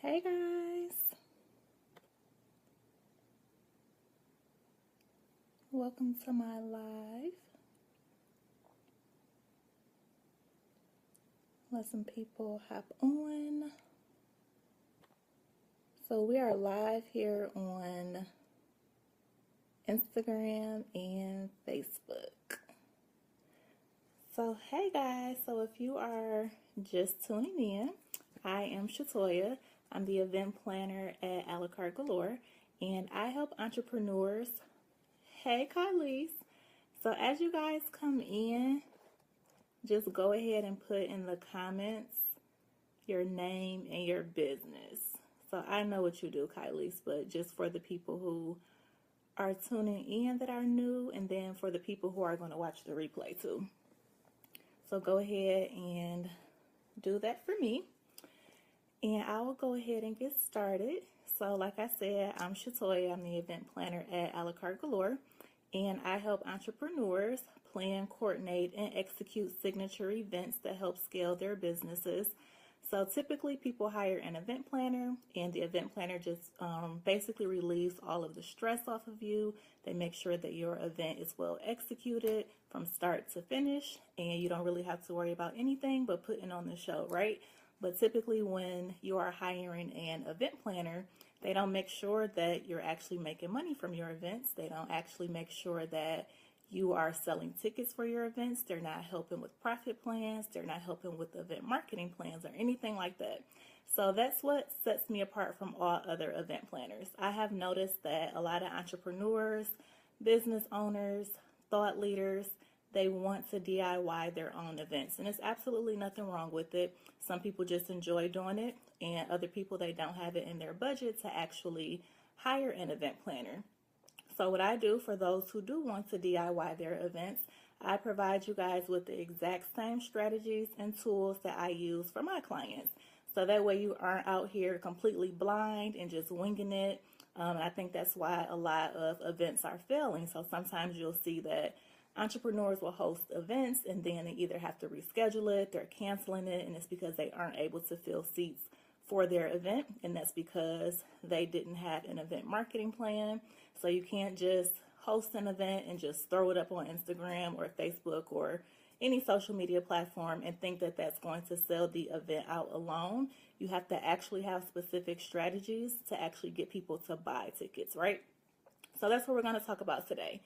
Hey guys, welcome to my live. Let some people hop on. So we are live here on Instagram and Facebook. So hey guys, so if you are just tuning in, I am Shatoya. I'm the event planner at A La Carte Galore, and I help entrepreneurs. Hey Kylie's. So as you guys come in, just go ahead and put in the comments your name and your business. So I know what you do, Kylie's, but just for the people who are tuning in that are new, and then for the people who are going to watch the replay too. So go ahead and do that for me. And I will go ahead and get started. So like I said, I'm Shatoya. I'm the event planner at A La Carte Galore. And I help entrepreneurs plan, coordinate, and execute signature events that help scale their businesses. So typically people hire an event planner, and the event planner just basically relieves all of the stress off of you. They make sure that your event is well executed from start to finish, and you don't really have to worry about anything but putting on the show, right? But typically when you are hiring an event planner, they don't make sure that you're actually making money from your events. They don't actually make sure that you are selling tickets for your events. They're not helping with profit plans. They're not helping with event marketing plans or anything like that. So that's what sets me apart from all other event planners. I have noticed that a lot of entrepreneurs, business owners, thought leaders, they want to DIY their own events, and there's absolutely nothing wrong with it. Some people just enjoy doing it, and other people, they don't have it in their budget to actually hire an event planner. So what I do for those who do want to DIY their events, I provide you guys with the exact same strategies and tools that I use for my clients. So that way you aren't out here completely blind and just winging it. And I think that's why a lot of events are failing. So sometimes you'll see that entrepreneurs will host events and then they either have to reschedule it, they're canceling it, and it's because they aren't able to fill seats for their event, and that's because they didn't have an event marketing plan. So you can't just host an event and just throw it up on Instagram or Facebook or any social media platform and think that that's going to sell the event out alone. You have to actually have specific strategies to actually get people to buy tickets, right? So that's what we're going to talk about today.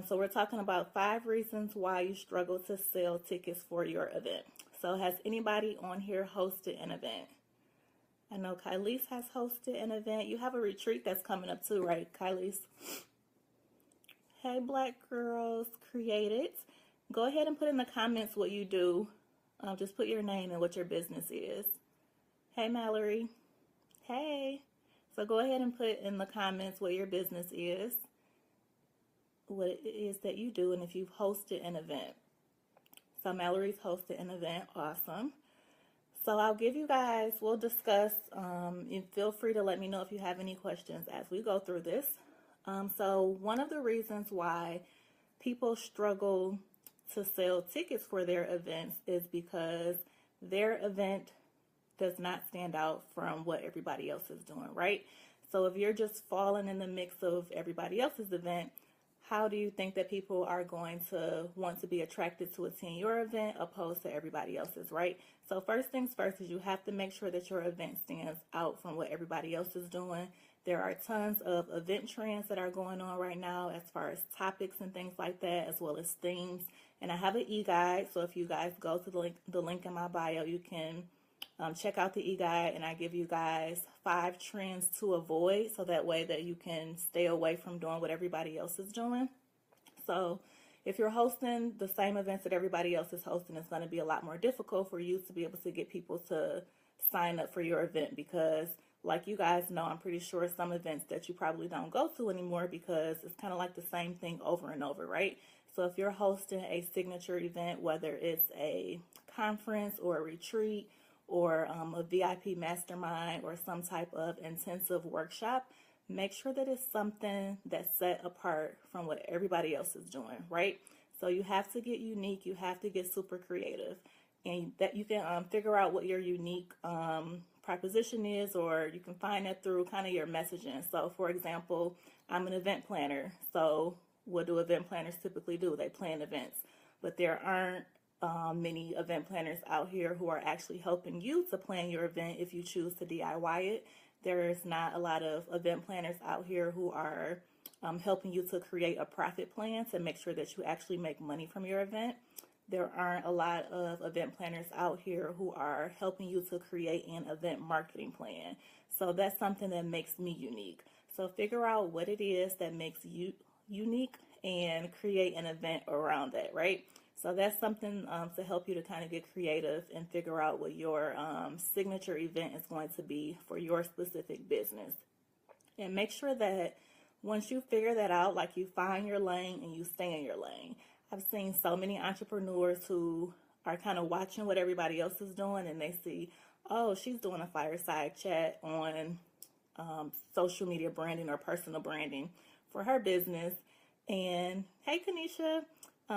So we're talking about 5 reasons why you struggle to sell tickets for your event. So has anybody on here hosted an event? I know Kylie's has hosted an event. You have a retreat that's coming up too, right, Kylie's? Hey, Black Girls Created. Go ahead and put in the comments what you do. Just put your name and what your business is. Hey, Mallory. Hey. So go ahead and put in the comments what your business is, what it is that you do, and if you've hosted an event. So Mallory's hosted an event. Awesome. So I'll give you guys, we'll discuss, and feel free to let me know if you have any questions as we go through this. So one of the reasons why people struggle to sell tickets for their events is because their event does not stand out from what everybody else is doing, right? So if you're just falling in the mix of everybody else's event, how do you think that people are going to want to be attracted to attend your event opposed to everybody else's, right? So first things first is you have to make sure that your event stands out from what everybody else is doing. There are tons of event trends that are going on right now as far as topics and things like that, as well as themes. And I have an e-guide, so if you guys go to the link in my bio, you can check out the e-guide, and I give you guys 5 trends to avoid, so that way that you can stay away from doing what everybody else is doing. So if you're hosting the same events that everybody else is hosting, it's going to be a lot more difficult for you to be able to get people to sign up for your event, because like you guys know, I'm pretty sure some events that you probably don't go to anymore because it's kind of like the same thing over and over, right? So if you're hosting a signature event, whether it's a conference or a retreat or a VIP mastermind or some type of intensive workshop, make sure that it's something that's set apart from what everybody else is doing, right? So you have to get unique. You have to get super creative. and that you can figure out what your unique proposition is, or you can find that through kind of your messaging. So for example, I'm an event planner. So what do event planners typically do? They plan events, but there aren't many event planners out here who are actually helping you to plan your event if you choose to DIY it. There's not a lot of event planners out here who are helping you to create a profit plan to make sure that you actually make money from your event. There aren't a lot of event planners out here who are helping you to create an event marketing plan. So that's something that makes me unique. So figure out what it is that makes you unique and create an event around that, right? So that's something to help you to kind of get creative and figure out what your signature event is going to be for your specific business. And make sure that once you figure that out, like you find your lane and you stay in your lane. I've seen so many entrepreneurs who are kind of watching what everybody else is doing, and they see, oh, she's doing a fireside chat on social media branding or personal branding for her business. And hey, Kanisha,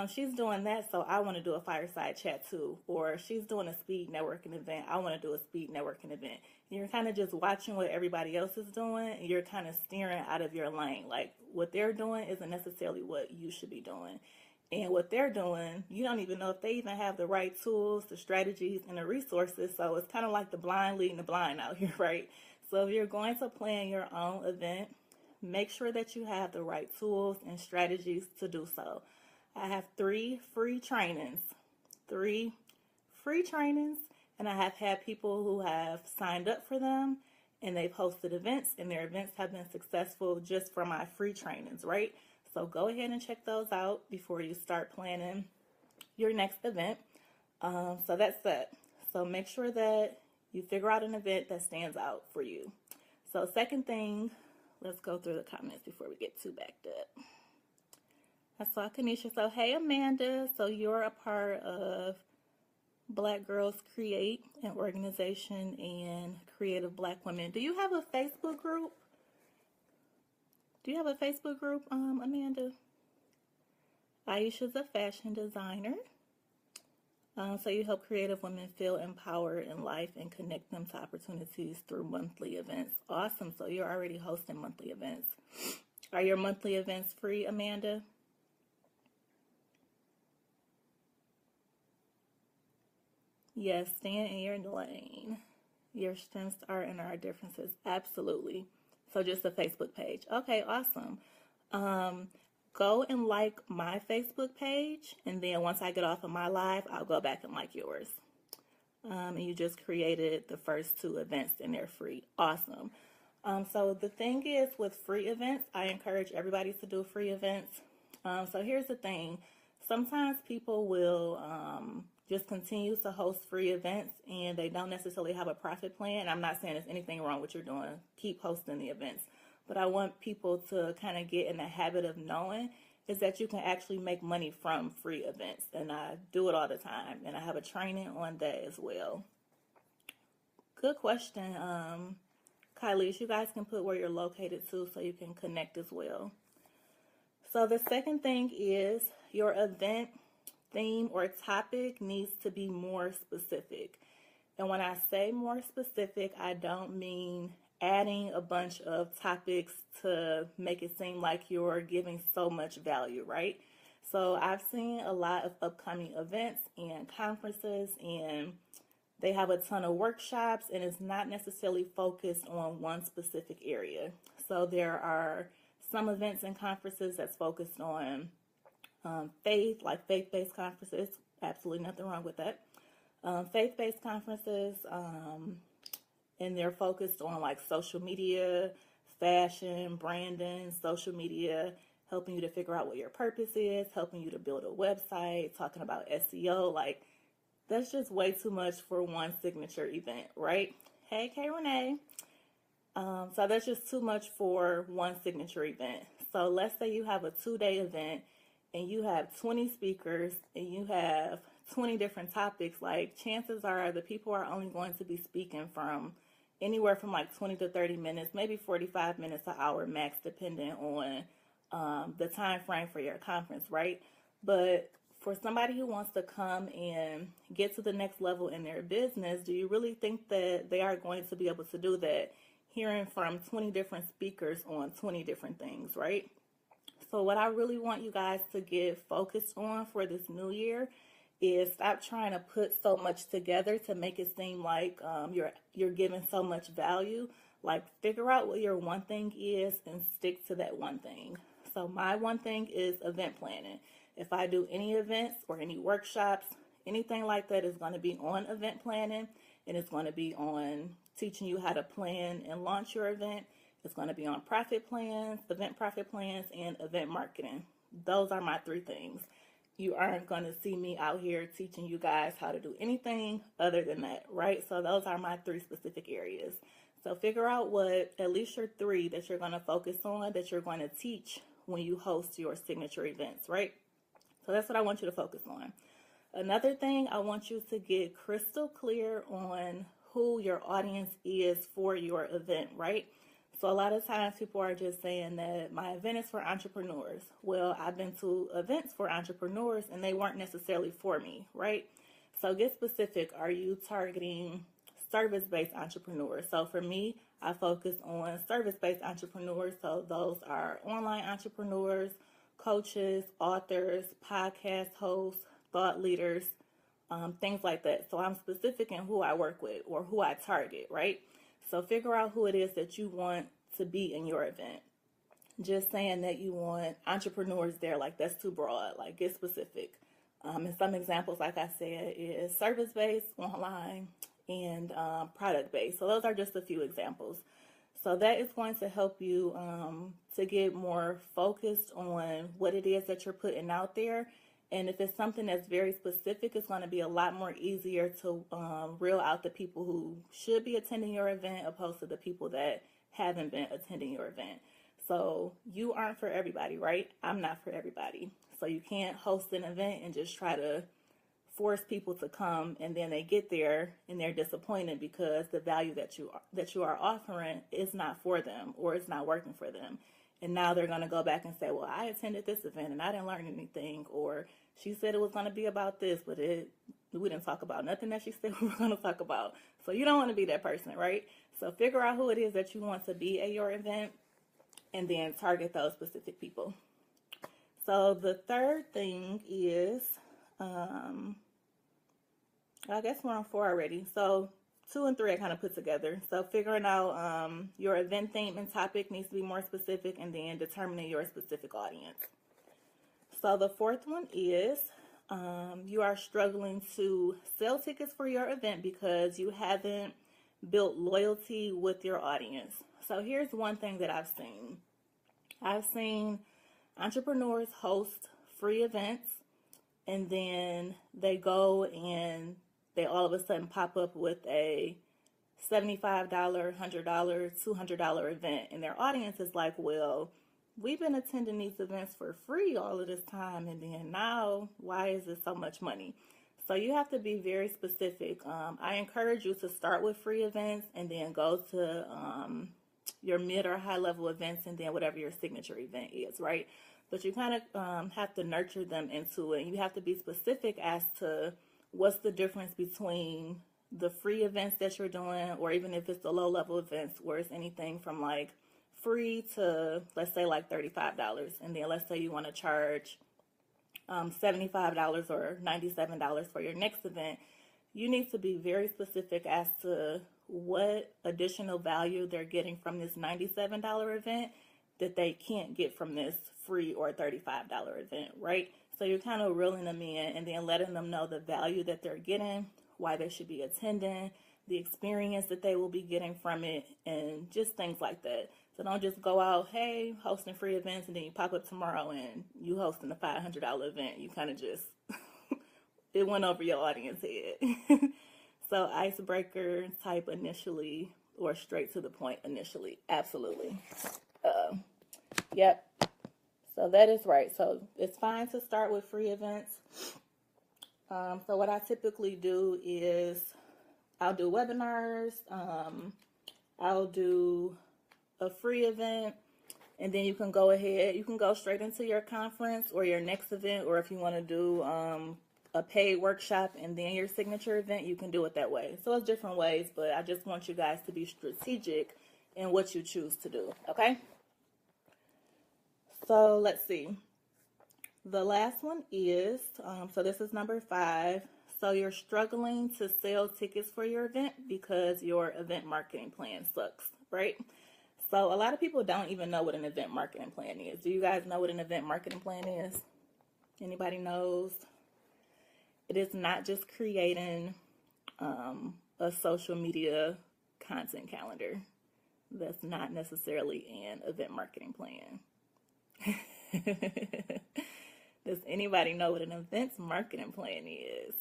she's doing that, so I want to do a fireside chat too. Or she's doing a speed networking event, I want to do a speed networking event. And you're kind of just watching what everybody else is doing, and you're kind of steering out of your lane. Like what they're doing isn't necessarily what you should be doing. And what they're doing, you don't even know if they even have the right tools, the strategies, and the resources. So it's kind of like the blind leading the blind out here, right? So if you're going to plan your own event, make sure that you have the right tools and strategies to do so. I have 3 free trainings, and I have had people who have signed up for them, and they've hosted events, and their events have been successful just from my free trainings, right? So go ahead and check those out before you start planning your next event. So that's that. So make sure that you figure out an event that stands out for you. So second thing, let's go through the comments before we get too backed up. I saw Kanisha. So hey, Amanda. So you're a part of Black Girls Create, an organization and creative Black women. Do you have a Facebook group? Do you have a Facebook group, Amanda? Aisha's a fashion designer. So you help creative women feel empowered in life and connect them to opportunities through monthly events. Awesome. So you're already hosting monthly events. Are your monthly events free, Amanda? Yes, stand in your lane. Your strengths are in our differences. Absolutely. So just a Facebook page. Okay, awesome. Go and like my Facebook page, and then once I get off of my live, I'll go back and like yours. And you just created the first 2 events, and they're free. Awesome. So the thing is, with free events, I encourage everybody to do free events. So here's the thing. Sometimes people will just continue to host free events, and they don't necessarily have a profit plan. I'm not saying there's anything wrong with what you're doing. Keep hosting the events. But I want people to kind of get in the habit of knowing is that you can actually make money from free events. And I do it all the time. And I have a training on that as well. Good question. Kylie, you guys can put where you're located too so you can connect as well. So the second thing is your event theme or topic needs to be more specific. And when I say more specific, I don't mean adding a bunch of topics to make it seem like you're giving so much value, right? So I've seen a lot of upcoming events and conferences, and they have a ton of workshops, and it's not necessarily focused on one specific area. So there are some events and conferences that's focused on faith, like faith-based conferences. Absolutely nothing wrong with that. Faith-based conferences, and they're focused on like social media, fashion, branding, social media, helping you to figure out what your purpose is, helping you to build a website, talking about SEO. Like, that's just way too much for one signature event, right? Hey, K Renee. So that's just too much for one signature event. So let's say you have a 2-day event and you have 20 speakers and you have 20 different topics. Like, chances are the people are only going to be speaking from anywhere from like 20 to 30 minutes, maybe 45 minutes, an hour max, depending on the time frame for your conference, right? But for somebody who wants to come and get to the next level in their business, do you really think that they are going to be able to do that hearing from 20 different speakers on 20 different things, right? So what I really want you guys to get focused on for this new year is stop trying to put so much together to make it seem like you're giving so much value. Like, figure out what your one thing is and stick to that one thing. So my one thing is event planning. If I do any events or any workshops, anything like that is going to be on event planning, and it's going to be on teaching you how to plan and launch your event. It's going to be on profit plans, event profit plans, and event marketing. Those are my three things. You aren't going to see me out here teaching you guys how to do anything other than that, right? So those are my three specific areas. So figure out what at least your three that you're going to focus on, that you're going to teach when you host your signature events, right? So that's what I want you to focus on. Another thing, I want you to get crystal clear on who your audience is for your event, right? So a lot of times people are just saying that my event is for entrepreneurs. Well, I've been to events for entrepreneurs and they weren't necessarily for me, right? So get specific. Are you targeting service-based entrepreneurs? So for me, I focus on service-based entrepreneurs. So those are online entrepreneurs, coaches, authors, podcast hosts, thought leaders, things like that. So I'm specific in who I work with or who I target, right? So figure out who it is that you want to be in your event. Just saying that you want entrepreneurs there, like, that's too broad. Like, get specific. And some examples, like I said, is service-based, online, and product-based. So those are just a few examples. So that is going to help you to get more focused on what it is that you're putting out there. And if it's something that's very specific, it's going to be a lot more easier to reel out the people who should be attending your event opposed to the people that haven't been attending your event. So you aren't for everybody, right? I'm not for everybody. So you can't host an event and just try to force people to come, and then they get there and they're disappointed because the value that you are offering is not for them or it's not working for them. And now they're going to go back and say, well, I attended this event and I didn't learn anything, or she said it was going to be about this, but we didn't talk about nothing that she said we were going to talk about. So you don't want to be that person, right? So figure out who it is that you want to be at your event and then target those specific people. So the third thing is, I guess we're on 4 already. So 2 and 3 I kind of put together. So figuring out your event theme and topic needs to be more specific, and then determining your specific audience. So the fourth one is you are struggling to sell tickets for your event because you haven't built loyalty with your audience. So here's one thing that I've seen. I've seen entrepreneurs host free events, and then they go and they all of a sudden pop up with a $75, $100, $200 event. And their audience is like, well, we've been attending these events for free all of this time, and then now why is it so much money? So you have to be very specific. I encourage you to start with free events and then go to your mid or high level events and then whatever your signature event is, right? But you kind of have to nurture them into it. You have to be specific as to what's the difference between the free events that you're doing, or even if it's the low level events where it's anything from like free to, let's say, like $35. And then let's say you want to charge $75 or $97 for your next event. You need to be very specific as to what additional value they're getting from this $97 event that they can't get from this free or $35 event, right? So you're kind of reeling them in and then letting them know the value that they're getting, why they should be attending, the experience that they will be getting from it, and just things like that. So don't just go out, hey, hosting free events, and then you pop up tomorrow and you hosting a $500 event. You kind of just, it went over your audience head. So icebreaker type initially, or straight to the point initially. Absolutely. Yep. So that is right. So it's fine to start with free events. So what I typically do is I'll do webinars. I'll do a free event, And then you can go ahead, you can go straight into your conference or your next event, or if you want to do a paid workshop and then your signature event, you can do it that way. So it's different ways, but I just want you guys to be strategic in what you choose to do, okay? So let's see. The last one is, so this is number 5. So you're struggling to sell tickets for your event because your event marketing plan sucks, right? So a lot of people don't even know what an event marketing plan is. Do you guys know what an event marketing plan is? Anybody knows? It is not just creating a social media content calendar. That's not necessarily an event marketing plan. Does anybody know what an events marketing plan is?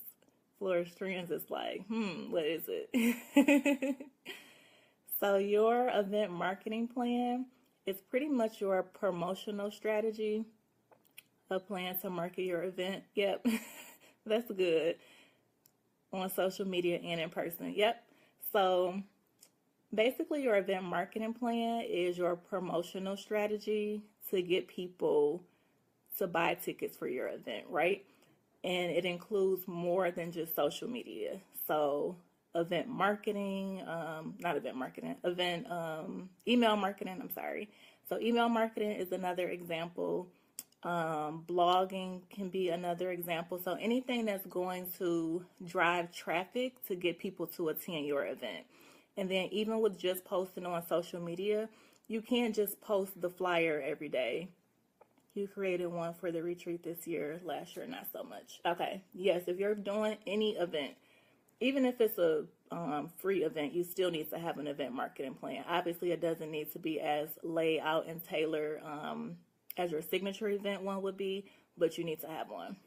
Flourish Trends is like, what is it? So your event marketing plan is pretty much your promotional strategy, a plan to market your event. Yep, that's good. On social media and in person. Yep. So basically your event marketing plan is your promotional strategy to get people to buy tickets for your event, right? And it includes more than just social media. So event marketing, email marketing, I'm sorry. So email marketing is another example. Blogging can be another example. So anything that's going to drive traffic to get people to attend your event. And then even with just posting on social media, you can't just post the flyer every day. You created one for the retreat this year, last year not so much. Okay, yes, if you're doing any event, even if it's a free event, you still need to have an event marketing plan. Obviously, it doesn't need to be as laid out and tailored as your signature event one would be, but you need to have one.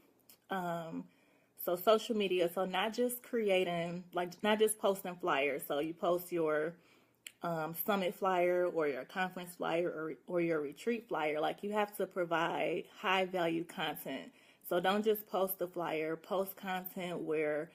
So social media, so not just creating, not just posting flyers. So you post your summit flyer or your conference flyer or your retreat flyer. Like, you have to provide high value content. So don't just post the flyer, post content where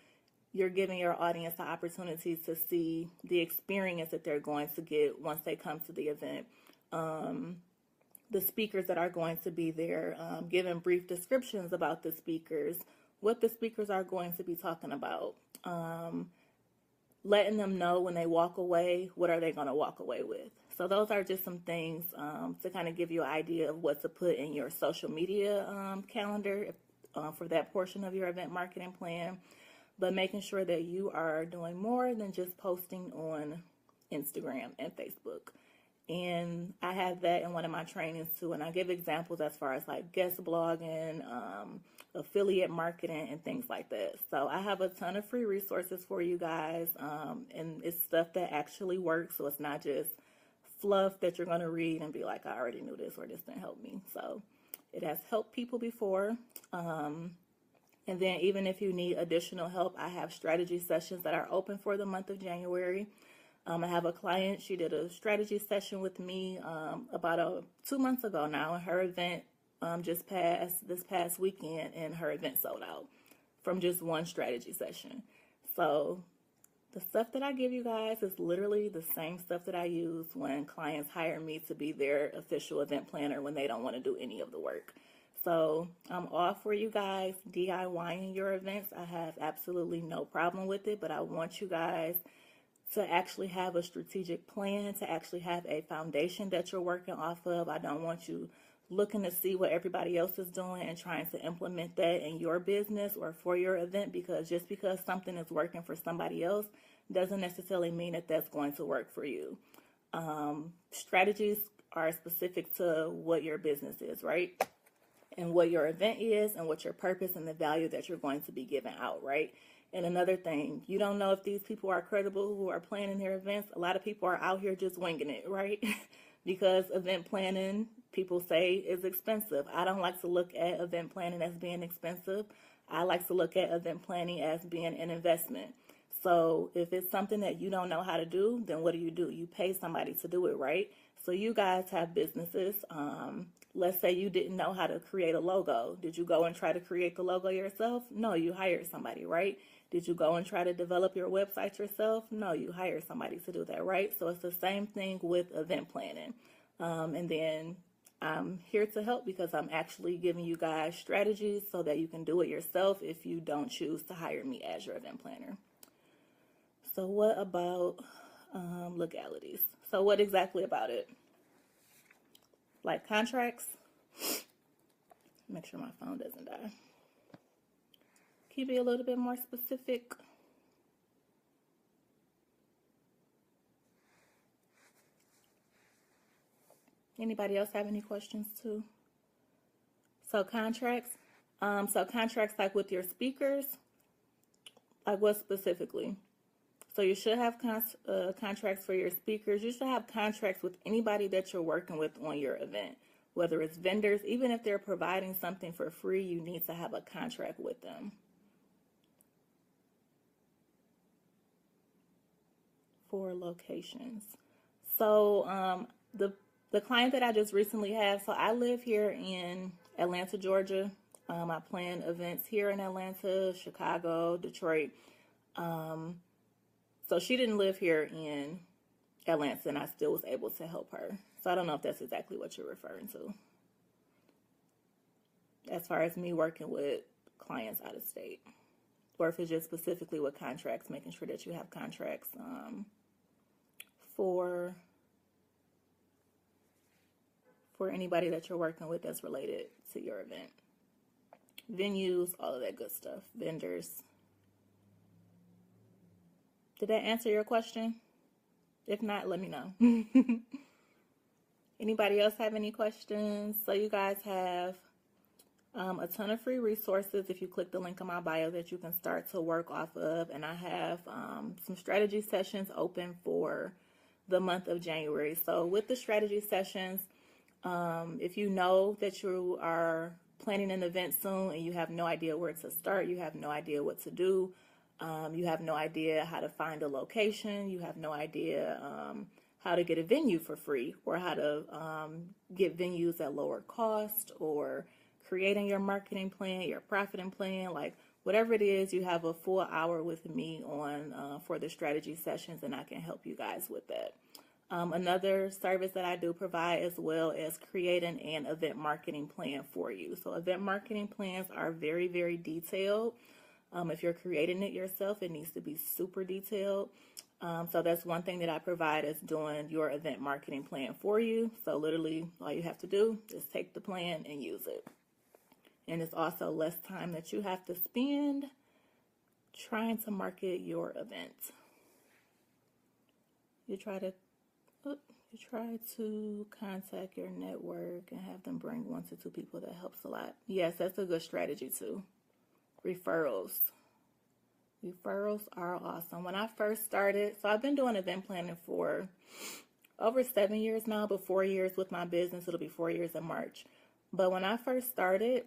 you're giving your audience the opportunity to see the experience that they're going to get once they come to the event. The speakers that are going to be there, giving brief descriptions about the speakers, what the speakers are going to be talking about, letting them know when they walk away, what are they going to walk away with. So those are just some things to kind of give you an idea of what to put in your social media calendar for that portion of your event marketing plan, but making sure that you are doing more than just posting on Instagram and Facebook. And I have that in one of my trainings too, and I give examples as far as like guest blogging, affiliate marketing, and things like that. So I have a ton of free resources for you guys, and it's stuff that actually works, so it's not just fluff that you're going to read and be like, I already knew this, or this didn't help me. So it has helped people before. And then even if you need additional help, I have strategy sessions that are open for the month of January. I have a client, she did a strategy session with me about 2 months ago now, and her event just passed this past weekend, and her event sold out from just one strategy session. So the stuff that I give you guys is literally the same stuff that I use when clients hire me to be their official event planner when they don't want to do any of the work. So I'm all for you guys DIYing your events. I have absolutely no problem with it, but I want you guys to actually have a strategic plan, to actually have a foundation that you're working off of. I don't want you looking to see what everybody else is doing and trying to implement that in your business or for your event, because just because something is working for somebody else doesn't necessarily mean that that's going to work for you. Strategies are specific to what your business is, right? And what your event is and what your purpose and the value that you're going to be giving out, right? And another thing, you don't know if these people are credible who are planning their events. A lot of people are out here just winging it, right? Because event planning, people say, is expensive. I don't like to look at event planning as being expensive. I like to look at event planning as being an investment. So if it's something that you don't know how to do, then what do? You pay somebody to do it, right? So you guys have businesses. Let's say you didn't know how to create a logo. Did you go and try to create the logo yourself? No, you hired somebody, right? Did you go and try to develop your website yourself? No, you hired somebody to do that, right? So it's the same thing with event planning. And then I'm here to help because I'm actually giving you guys strategies so that you can do it yourself if you don't choose to hire me as your event planner. So what about legalities? So what exactly about it? Like contracts? Make sure my phone doesn't die. Can you be a little bit more specific? Anybody else have any questions too? So contracts. So contracts like with your speakers, like what specifically? So you should have contracts for your speakers. You should have contracts with anybody that you're working with on your event, whether it's vendors, even if they're providing something for free, you need to have a contract with them. For locations. So the client that I just recently had, so I live here in Atlanta, Georgia. I plan events here in Atlanta, Chicago, Detroit. So she didn't live here in Atlanta, and I still was able to help her. So I don't know if that's exactly what you're referring to, as far as me working with clients out of state, or if it's just specifically with contracts, making sure that you have contracts for anybody that you're working with that's related to your event. Venues, all of that good stuff, vendors. Did that answer your question? If not, let me know. Anybody else have any questions? So you guys have a ton of free resources if you click the link in my bio that you can start to work off of. And I have some strategy sessions open for the month of January. So with the strategy sessions, if you know that you are planning an event soon and you have no idea where to start, you have no idea what to do, you have no idea how to find a location, you have no idea how to get a venue for free, or how to get venues at lower cost, or creating your marketing plan, your profiting plan, like whatever it is, you have a full hour with me on for the strategy sessions, and I can help you guys with that. Another service that I do provide as well is creating an event marketing plan for you. So event marketing plans are very, very detailed. If you're creating it yourself, it needs to be super detailed. So that's one thing that I provide, is doing your event marketing plan for you. So literally all you have to do is take the plan and use it. And it's also less time that you have to spend trying to market your event. You try to contact your network and have them bring 1 to 2 people. That helps a lot. Yes, that's a good strategy too. Referrals. Referrals are awesome. When I first started, so I've been doing event planning for over 7 years now, but 4 years with my business. It'll be 4 years in March. But when I first started,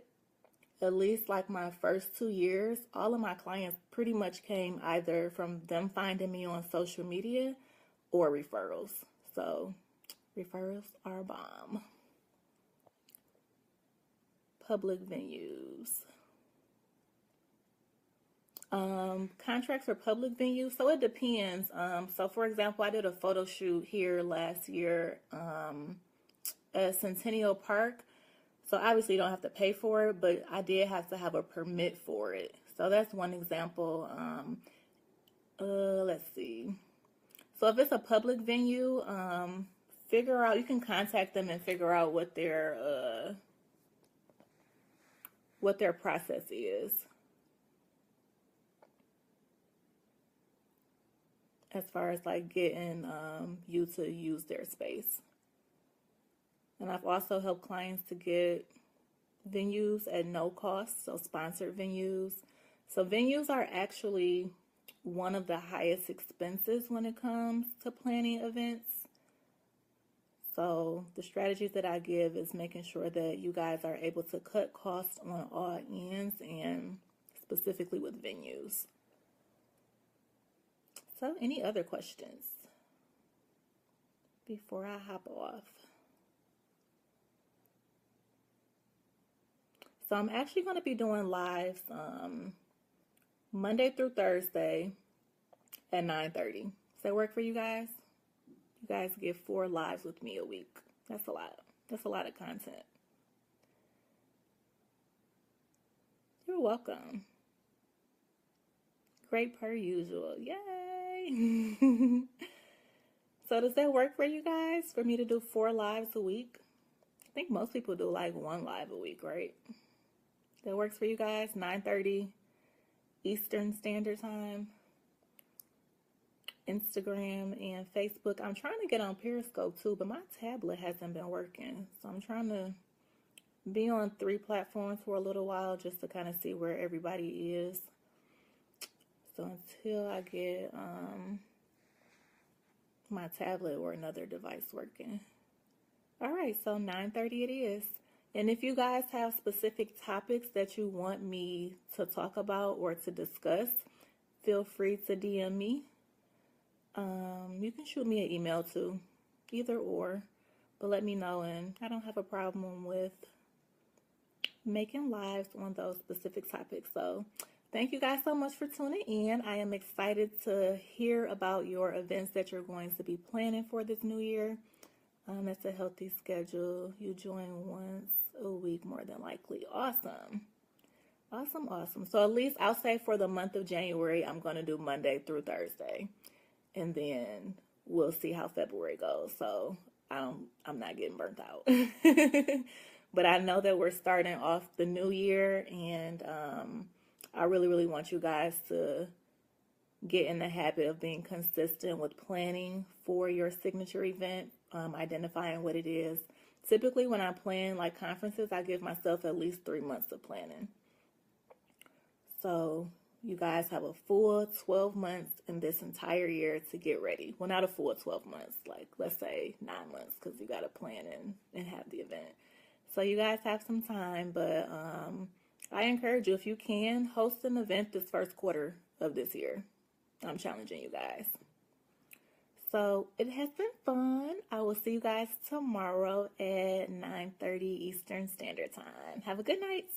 at least like my first 2 years, all of my clients pretty much came either from them finding me on social media or referrals. So referrals are bomb. Public venues. Contracts for public venues. So it depends. So for example, I did a photo shoot here last year at Centennial Park. So obviously you don't have to pay for it, but I did have to have a permit for it. So that's one example. Let's see. So if it's a public venue, figure out, you can contact them and figure out what their process is as far as like getting you to use their space. And I've also helped clients to get venues at no cost, so sponsored venues. So venues are actually one of the highest expenses when it comes to planning events. So the strategies that I give is making sure that you guys are able to cut costs on all ends, and specifically with venues. So any other questions before I hop off? So I'm actually going to be doing lives Monday through Thursday at 9:30. Does that work for you guys? You guys get 4 lives with me a week. That's a lot. That's a lot of content. You're welcome. Great per usual. Yay! So does that work for you guys? For me to do 4 lives a week? I think most people do like 1 live a week, right? That works for you guys? 9:30 Eastern Standard Time. Instagram and Facebook. I'm trying to get on Periscope too, but my tablet hasn't been working. So I'm trying to be on 3 platforms for a little while just to kind of see where everybody is. So until I get my tablet or another device working. All right, so 9:30 it is. And if you guys have specific topics that you want me to talk about or to discuss, feel free to DM me. You can shoot me an email too, either or, but let me know, and I don't have a problem with making lives on those specific topics. So thank you guys so much for tuning in. I am excited to hear about your events that you're going to be planning for this new year. That's a healthy schedule. You join once a week more than likely. Awesome. Awesome, awesome. So at least I'll say for the month of January, I'm going to do Monday through Thursday. And then we'll see how February goes. So I'm not getting burnt out. But I know that we're starting off the new year, and I really, really want you guys to get in the habit of being consistent with planning for your signature event, identifying what it is. Typically, when I plan like conferences, I give myself at least 3 months of planning. So you guys have a full 12 months in this entire year to get ready. Well, not a full 12 months, like let's say 9 months, because you got to plan and have the event. So you guys have some time, but I encourage you, if you can, host an event this first quarter of this year. I'm challenging you guys. So it has been fun. I will see you guys tomorrow at 9:30 Eastern Standard Time. Have a good night.